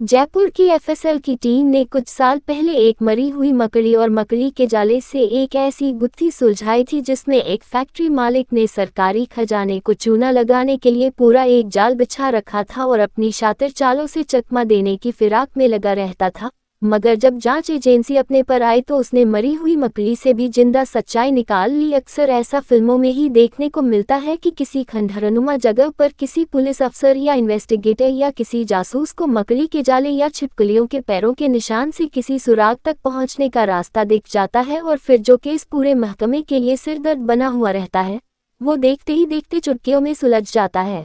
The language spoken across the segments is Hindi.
जयपुर की एफएसएल की टीम ने कुछ साल पहले एक मरी हुई मकड़ी और मकड़ी के जाले से एक ऐसी गुत्थी सुलझाई थी जिसमें एक फैक्ट्री मालिक ने सरकारी खजाने को चूना लगाने के लिए पूरा एक जाल बिछा रखा था और अपनी शातिर चालों से चकमा देने की फिराक में लगा रहता था। मगर जब जांच एजेंसी अपने पर आई तो उसने मरी हुई मकड़ी से भी जिंदा सच्चाई निकाल ली। अक्सर ऐसा फिल्मों में ही देखने को मिलता है कि किसी खंडहरनुमा जगह पर किसी पुलिस अफसर या इन्वेस्टिगेटर या किसी जासूस को मकड़ी के जाले या छिपकलियों के पैरों के निशान से किसी सुराग तक पहुंचने का रास्ता दिख जाता है और फिर जो केस पूरे महकमे के लिए सिरदर्द बना हुआ रहता है वो देखते ही देखते चुटकियों में सुलझ जाता है।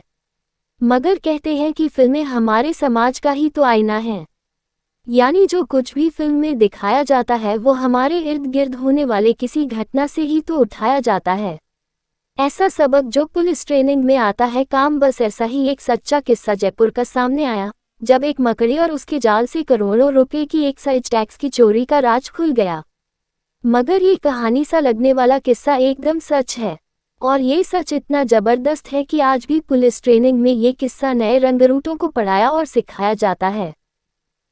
मगर कहते हैं कि फिल्में हमारे समाज का ही तो आईना है, यानी जो कुछ भी फिल्म में दिखाया जाता है वो हमारे इर्द गिर्द होने वाले किसी घटना से ही तो उठाया जाता है। ऐसा सबक जो पुलिस ट्रेनिंग में आता है काम बस ऐसा ही एक सच्चा किस्सा जयपुर का सामने आया, जब एक मकड़ी और उसके जाल से करोड़ों रुपए की एक्साइज टैक्स की चोरी का राज खुल गया। मगर ये कहानी सा लगने वाला किस्सा एकदम सच है, और ये सच इतना जबरदस्त है कि आज भी पुलिस ट्रेनिंग में ये किस्सा नए रंगरूटों को पढ़ाया और सिखाया जाता है।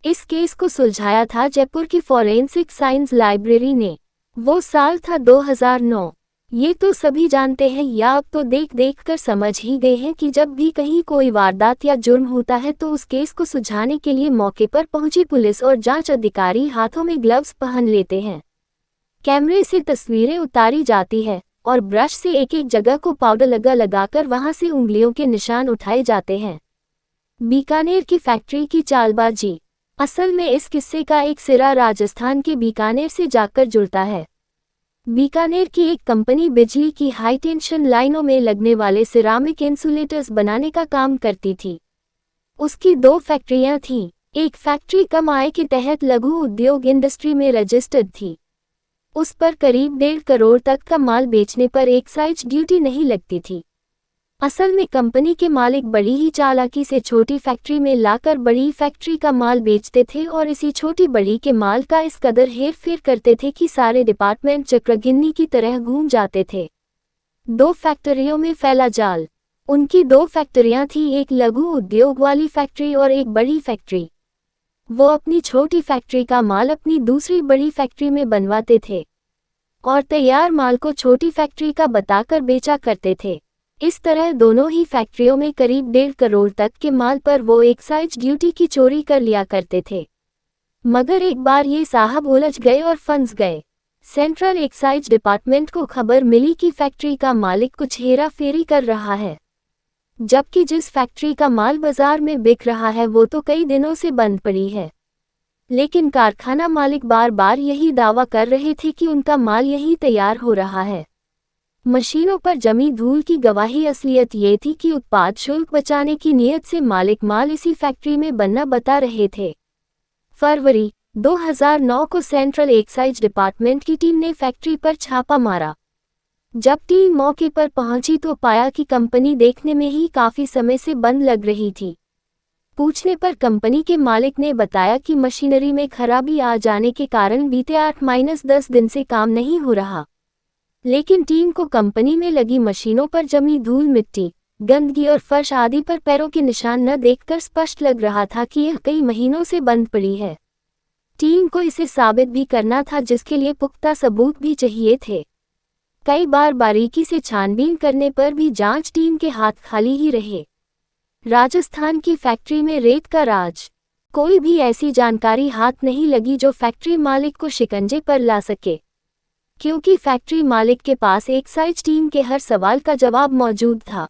इस केस को सुलझाया था जयपुर की फॉरेंसिक साइंस लाइब्रेरी ने। वो साल था 2009। ये तो सभी जानते हैं या अब तो देख देख कर समझ ही गए हैं कि जब भी कहीं कोई वारदात या जुर्म होता है तो उस केस को सुलझाने के लिए मौके पर पहुंची पुलिस और जांच अधिकारी हाथों में ग्लव्स पहन लेते हैं। कैमरे से तस्वीरें उतारी जाती है और ब्रश से एक एक जगह को पाउडर लगाकर वहां से उंगलियों के निशान उठाए जाते हैं। बीकानेर की फैक्ट्री की चालबाजी। असल में इस किस्से का एक सिरा राजस्थान के बीकानेर से जाकर जुड़ता है। बीकानेर की एक कंपनी बिजली की हाई टेंशन लाइनों में लगने वाले सिरामिक इंसुलेटर्स बनाने का काम करती थी। उसकी 2 फैक्ट्रियां थीं। एक फैक्ट्री कम आय के तहत लघु उद्योग इंडस्ट्री में रजिस्टर्ड थी। उस पर करीब 1.5 करोड़ तक का माल बेचने पर एक्साइज ड्यूटी नहीं लगती थी। असल में कंपनी के मालिक बड़ी ही चालाकी से छोटी फैक्ट्री में लाकर बड़ी फैक्ट्री का माल बेचते थे और इसी छोटी बड़ी के माल का इस कदर हेर फेर करते थे कि सारे डिपार्टमेंट चक्रगिन्नी की तरह घूम जाते थे। 2 फैक्ट्रियों में फैला जाल। उनकी 2 फैक्ट्रियां थी, एक लघु उद्योग वाली फैक्ट्री और एक बड़ी फैक्ट्री। वो अपनी छोटी फैक्ट्री का माल अपनी दूसरी बड़ी फैक्ट्री में बनवाते थे और तैयार माल को छोटी फैक्ट्री का बताकर बेचा करते थे। इस तरह दोनों ही फैक्ट्रियों में करीब 1.5 करोड़ तक के माल पर वो एक्साइज ड्यूटी की चोरी कर लिया करते थे। मगर एक बार ये साहब उलझ गए और फंस गए। सेंट्रल एक्साइज डिपार्टमेंट को खबर मिली कि फैक्ट्री का मालिक कुछ हेरा फेरी कर रहा है, जबकि जिस फैक्ट्री का माल बाजार में बिक रहा है वो तो कई दिनों से बंद पड़ी है। लेकिन कारखाना मालिक बार बार यही दावा कर रहे थे कि उनका माल यही तैयार हो रहा है। मशीनों पर जमी धूल की गवाही असलियत ये थी कि उत्पाद शुल्क बचाने की नीयत से मालिक माल इसी फैक्ट्री में बनना बता रहे थे। फरवरी 2009 को सेंट्रल एक्साइज डिपार्टमेंट की टीम ने फैक्ट्री पर छापा मारा। जब टीम मौके पर पहुंची तो पाया कि कंपनी देखने में ही काफी समय से बंद लग रही थी। पूछने पर कंपनी के मालिक ने बताया कि मशीनरी में खराबी आ जाने के कारण बीते 8-10 दिन से काम नहीं हो रहा। लेकिन टीम को कंपनी में लगी मशीनों पर जमी धूल, मिट्टी, गंदगी और फर्श आदि पर पैरों के निशान न देखकर स्पष्ट लग रहा था कि यह कई महीनों से बंद पड़ी है। टीम को इसे साबित भी करना था, जिसके लिए पुख्ता सबूत भी चाहिए थे। कई बार बारीकी से छानबीन करने पर भी जांच टीम के हाथ खाली ही रहे। राजस्थान की फैक्ट्री में रेत का राज। कोई भी ऐसी जानकारी हाथ नहीं लगी जो फैक्ट्री मालिक को शिकंजे पर ला सके, क्योंकि फैक्ट्री मालिक के पास एक्साइज टीम के हर सवाल का जवाब मौजूद था।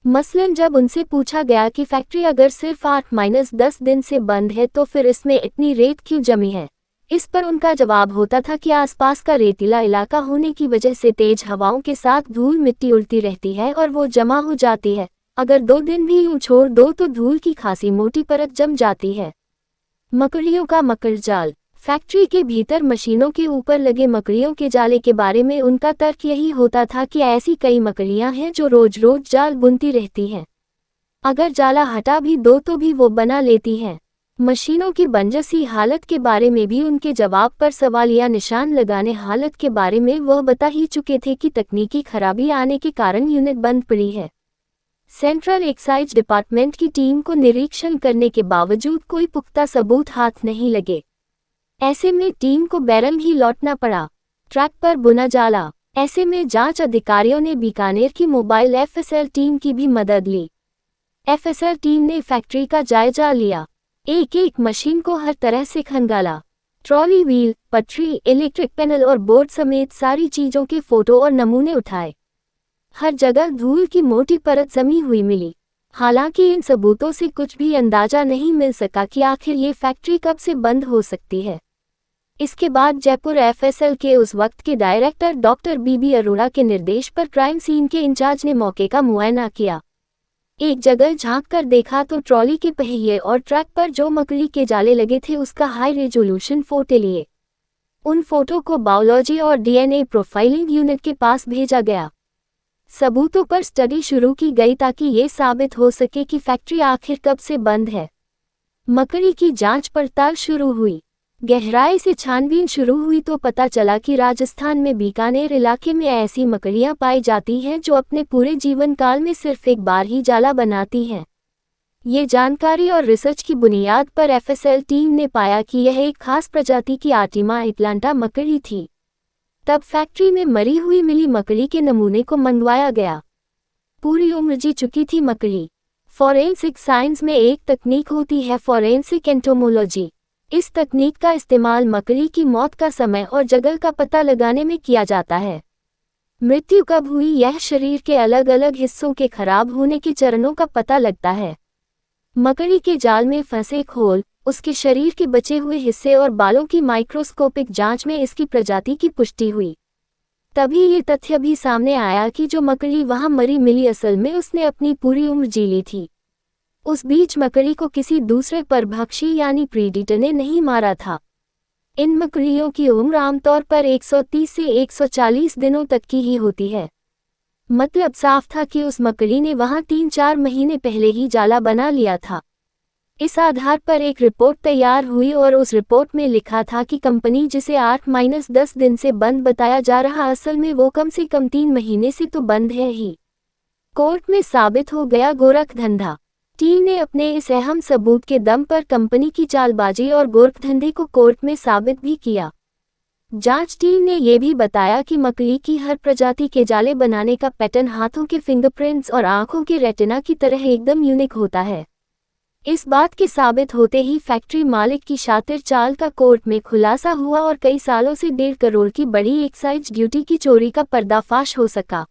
मसलन जब उनसे पूछा गया कि फैक्ट्री अगर सिर्फ 8-10 दिन से बंद है तो फिर इसमें इतनी रेत क्यों जमी है, इस पर उनका जवाब होता था कि आसपास का रेतीला इलाका होने की वजह से तेज हवाओं के साथ धूल मिट्टी उड़ती रहती है और वो जमा हो जाती है। अगर 2 दिन भी यूं छोड़ दो तो धूल की खासी मोटी परत जम जाती है। मकड़ियों का मकड़ जाल। फैक्ट्री के भीतर मशीनों के ऊपर लगे मकड़ियों के जाले के बारे में उनका तर्क यही होता था कि ऐसी कई मकड़ियां हैं जो रोज रोज जाल बुनती रहती हैं। अगर जाला हटा भी दो तो भी वो बना लेती हैं। मशीनों की बंजसी हालत के बारे में भी उनके जवाब पर सवाल या निशान लगाने हालत के बारे में वह बता ही चुके थे कि तकनीकी खराबी आने के कारण यूनिट बंद पड़ी है। सेंट्रल एक्साइज डिपार्टमेंट की टीम को निरीक्षण करने के बावजूद कोई पुख्ता सबूत हाथ नहीं लगे। ऐसे में टीम को बैरंग ही लौटना पड़ा। ट्रैक पर बुना जाला। ऐसे में जांच अधिकारियों ने बीकानेर की मोबाइल एफएसएल टीम की भी मदद ली। एफएसएल टीम ने फैक्ट्री का जायजा लिया। एक एक मशीन को हर तरह से खंगाला। ट्रॉली व्हील, पटरी, इलेक्ट्रिक पैनल और बोर्ड समेत सारी चीजों के फोटो और नमूने उठाए। हर जगह धूल की मोटी परत जमी हुई मिली। हालांकि इन सबूतों से कुछ भी अंदाजा नहीं मिल सका कि आखिर ये फैक्ट्री कब से बंद हो सकती है। इसके बाद जयपुर एफएसएल के उस वक्त के डायरेक्टर डॉक्टर बीबी अरोड़ा के निर्देश पर क्राइम सीन के इंचार्ज ने मौके का मुआयना किया। एक जगह झांक कर देखा तो ट्रॉली के पहिए और ट्रैक पर जो मकड़ी के जाले लगे थे उसका हाई रेजोल्यूशन फोटो लिए। उन फोटो को बायोलॉजी और डीएनए प्रोफाइलिंग यूनिट के पास भेजा गया। सबूतों पर स्टडी शुरू की गई ताकि ये साबित हो सके कि फैक्ट्री आखिर कब से बंद है। मकड़ी की जांच पड़ताल शुरू हुई। गहराई से छानबीन शुरू हुई तो पता चला कि राजस्थान में बीकानेर इलाके में ऐसी मकड़ियां पाई जाती हैं जो अपने पूरे जीवन काल में सिर्फ एक बार ही जाला बनाती हैं। ये जानकारी और रिसर्च की बुनियाद पर एफएसएल टीम ने पाया कि यह एक खास प्रजाति की आर्टिमा एटलांटा मकड़ी थी। तब फैक्ट्री में मरी हुई मिली मकड़ी के नमूने को मंगवाया गया। पूरी उम्र जी चुकी थी मकड़ी। फॉरेंसिक साइंस में एक तकनीक होती है फॉरेंसिक एंटोमोलॉजी। इस तकनीक का इस्तेमाल मकड़ी की मौत का समय और जगह का पता लगाने में किया जाता है। मृत्यु कब हुई यह शरीर के अलग अलग हिस्सों के खराब होने के चरणों का पता लगता है। मकड़ी के जाल में फंसे खोल, उसके शरीर के बचे हुए हिस्से और बालों की माइक्रोस्कोपिक जांच में इसकी प्रजाति की पुष्टि हुई। तभी ये तथ्य भी सामने आया कि जो मकड़ी वहां मरी मिली असल में उसने अपनी पूरी उम्र जी ली थी। उस बीच मकड़ी को किसी दूसरे परभक्षी यानी प्रीडेटर ने नहीं मारा था। इन मकड़ियों की उम्र आमतौर पर 130 से 140 दिनों तक की ही होती है। मतलब साफ था कि उस मकड़ी ने वहां 3-4 महीने पहले ही जाला बना लिया था। इस आधार पर एक रिपोर्ट तैयार हुई और उस रिपोर्ट में लिखा था कि कंपनी जिसे 8-10 दिन से बंद बताया जा रहा असल में वो कम से कम 3 महीने से तो बंद है ही। कोर्ट में साबित हो गया गोरख धंधा। टीम ने अपने इस अहम सबूत के दम पर कंपनी की चालबाजी और गोरखधंधे को कोर्ट में साबित भी किया। जांच टीम ने यह भी बताया कि मकड़ी की हर प्रजाति के जाले बनाने का पैटर्न हाथों के फिंगरप्रिंट्स और आंखों के रेटिना की तरह एकदम यूनिक होता है। इस बात के साबित होते ही फैक्ट्री मालिक की शातिर चाल का कोर्ट में खुलासा हुआ और कई सालों से 1.5 करोड़ की बड़ी एक्साइज ड्यूटी की चोरी का पर्दाफाश हो सका।